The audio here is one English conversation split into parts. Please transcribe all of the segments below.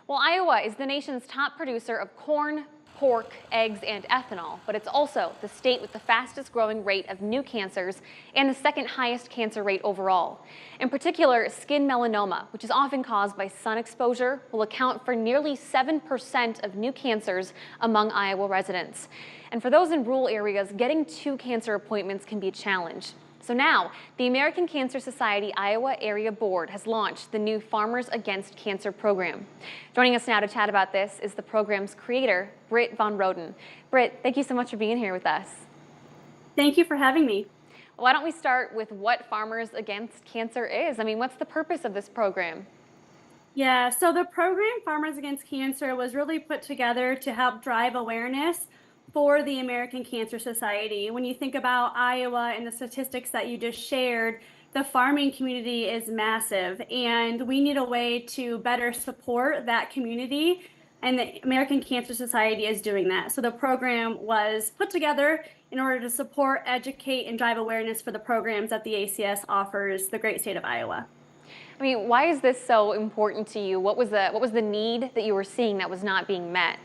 Well, Iowa is the nation's top producer of corn, pork, eggs, and ethanol, but it's also the state with the fastest growing rate of new cancers and the second highest cancer rate overall. In particular, skin melanoma, which is often caused by sun exposure, will account for nearly 7% of new cancers among Iowa residents. And for those in rural areas, getting to cancer appointments can be a challenge. So now, the American Cancer Society Iowa Area Board has launched the new Farmers Against Cancer program. Joining us now to chat about this is the program's creator, Britt Van Roden. Britt, thank you so much for being here with us. Thank you for having me. Why don't we start with what Farmers Against Cancer is? I mean, what's the purpose of this program? Yeah, so the program Farmers Against Cancer was really put together to help drive awareness for the American Cancer Society. When you think about Iowa and the statistics that you just shared, the farming community is massive, and we need a way to better support that community, and the American Cancer Society is doing that. So the program was put together in order to support, educate, and drive awareness for the programs that the ACS offers the great state of Iowa. I mean, why is this so important to you? What was the need that you were seeing that was not being met?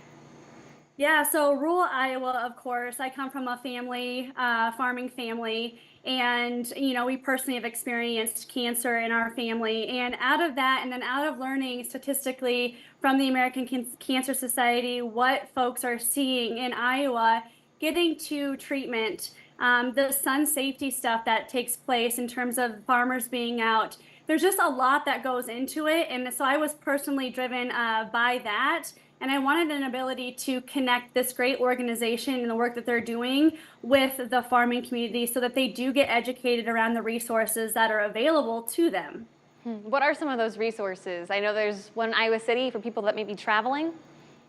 Yeah, so rural Iowa, of course, I come from a family, farming family, and we personally have experienced cancer in our family. And out of that, and then out of learning statistically from the American Cancer Society what folks are seeing in Iowa, getting to treatment, the sun safety stuff that takes place in terms of farmers being out, there's just a lot that goes into it. And so I was personally driven by that. And I wanted an ability to connect this great organization and the work that they're doing with the farming community so that they do get educated around the resources that are available to them. What are some of those resources? I know there's one in Iowa City for people that may be traveling.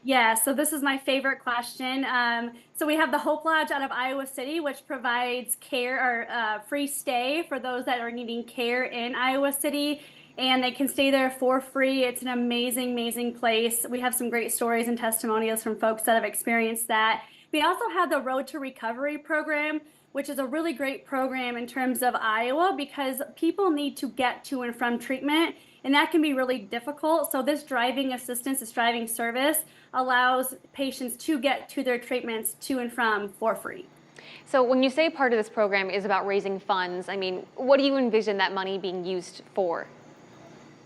Yeah, so this is my favorite question. So we have the Hope Lodge out of Iowa City, which provides care or free stay for those that are needing care in Iowa City. And they can stay there for free. It's an amazing, amazing place. We have some great stories and testimonials from folks that have experienced that. We also have the Road to Recovery program, which is a really great program in terms of Iowa because people need to get to and from treatment, and that can be really difficult. So this driving assistance, this driving service allows patients to get to their treatments to and from for free. So when you say part of this program is about raising funds, I mean, what do you envision that money being used for?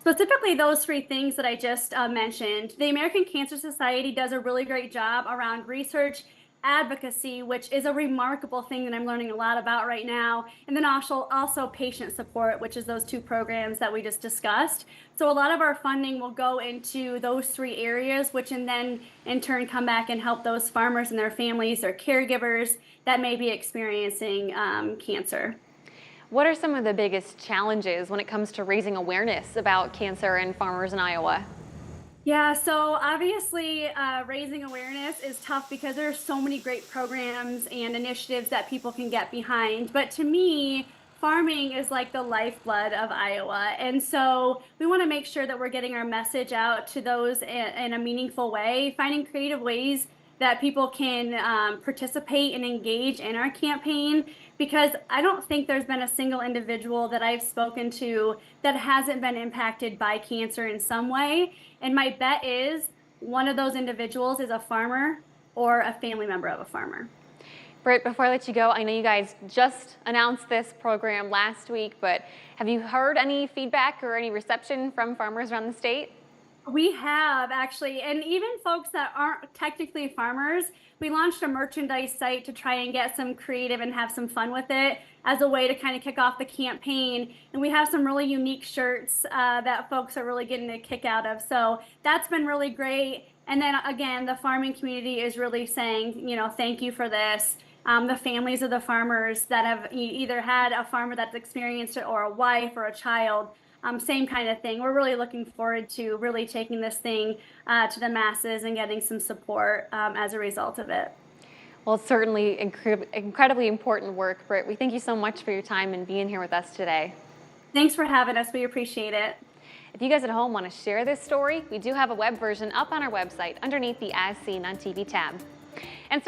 Specifically, those three things that I just mentioned. The American Cancer Society does a really great job around research, advocacy, which is a remarkable thing that I'm learning a lot about right now, and then also patient support, which is those two programs that we just discussed. So a lot of our funding will go into those three areas, which and then in turn come back and help those farmers and their families or caregivers that may be experiencing cancer. What are some of the biggest challenges when it comes to raising awareness about cancer in farmers in Iowa? Yeah, so obviously raising awareness is tough because there are so many great programs and initiatives that people can get behind. But to me, farming is like the lifeblood of Iowa. And so we want to make sure that we're getting our message out to those in a meaningful way, finding creative ways that people can participate and engage in our campaign, because I don't think there's been a single individual that I've spoken to that hasn't been impacted by cancer in some way. And my bet is one of those individuals is a farmer or a family member of a farmer. Britt, before I let you go, I know you guys just announced this program last week, but have you heard any feedback or any reception from farmers around the state? We have actually, and even folks that aren't technically farmers, we launched a merchandise site to try and get some creative and have some fun with it as a way to kind of kick off the campaign. And we have some really unique shirts that folks are really getting a kick out of. So that's been really great. And then again, the farming community is really saying, thank you for this. The families of the farmers that have either had a farmer that's experienced it or a wife or a child, same kind of thing. We're really looking forward to really taking this thing to the masses and getting some support as a result of it. Well, it's certainly incredibly important work, Britt. We thank you so much for your time and being here with us today. Thanks for having us. We appreciate it. If you guys at home want to share this story, we do have a web version up on our website underneath the As Seen on TV tab. And so